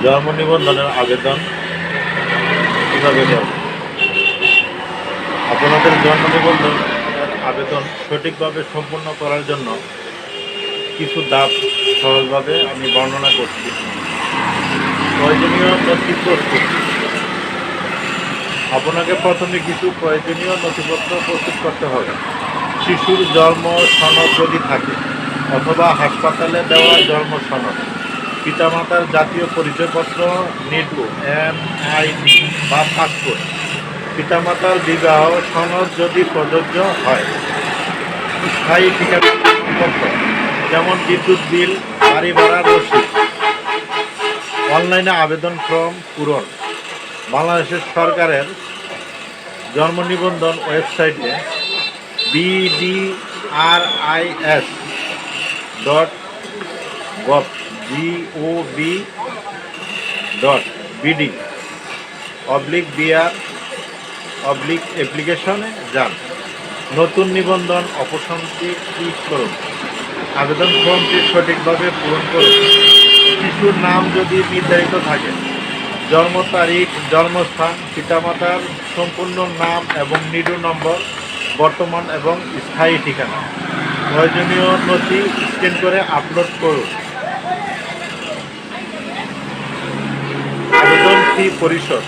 জন্ম নিবন্ধনের আবেদন কীভাবে করব? আপনাদের জন্ম নিবন্ধনের আবেদন সঠিকভাবে সম্পূর্ণ করার জন্য কিছু ধাপ সহজভাবে আমি বর্ণনা করছি। প্রয়োজনীয় নথি প্রস্তুত। আপনাকে প্রথমে কিছু প্রয়োজনীয় নথিপত্র প্রস্তুত করতে হবে। শিশুর জন্ম সনদ যদি থাকে, অথবা হাসপাতালে দেওয়া জন্ম সনদ, পিতামাতার জাতীয় পরিচয়পত্র, নিডু, NID বা পাসপোর্ট, পিতামাতার বিবাহ সনদ যদি প্রযোজ্য হয়, স্থায়ী ঠিকানাপত্র যেমন বিদ্যুৎ বিল, বাড়ি ভাড়ার রসিদ। অনলাইনে আবেদন ফর্ম পূরণ। বাংলাদেশের সরকারের জন্ম নিবন্ধন ওয়েবসাইটে bdr.gov.bd/br/অ্যাপ্লিকেশনে যান। নতুন নিবন্ধন অপশনটি ক্লিক করুন। আবেদন ফর্মটি সঠিকভাবে পূরণ করুন। শিশুর নাম যদি নির্ধারিত থাকে, জন্ম তারিখ, জন্মস্থান, পিতামাতার সম্পূর্ণ নাম এবং নিডু নম্বর, বর্তমান এবং স্থায়ী ঠিকানা। প্রয়োজনীয় নথি স্ক্যান করে আপলোড করুন। আবেদন ফি পরিশোধ।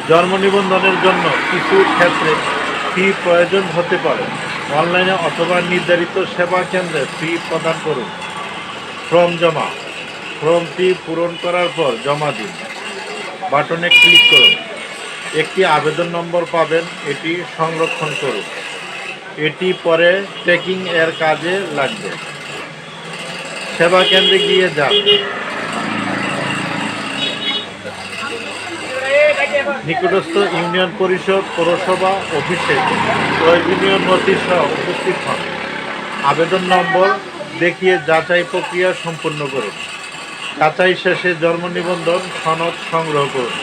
জন্ম নিবন্ধনের জন্য কিছু ক্ষেত্রে ফি প্রয়োজন হতে পারে। অনলাইনে অথবা নির্ধারিত সেবা কেন্দ্রে ফি প্রদান করুন। ফর্ম জমা। ফর্মটি পূরণ করার পর জমা দিন বাটনে ক্লিক করুন। একটি আবেদন নম্বর পাবেন, এটি সংরক্ষণ করুন। এটি পরে ট্র্যাকিং এর কাজে লাগবে। সেবা কেন্দ্রে গিয়ে যান। নিকটস্থ ইউনিয়ন পরিষদ, পৌরসভা অফিসে প্রয়োজনীয় নথি সহ উপস্থিত হন। আবেদন নম্বর দেখিয়ে যাচাই প্রক্রিয়া সম্পন্ন করুন। যাচাই শেষে জন্ম নিবন্ধন সনদ সংগ্রহ করুন।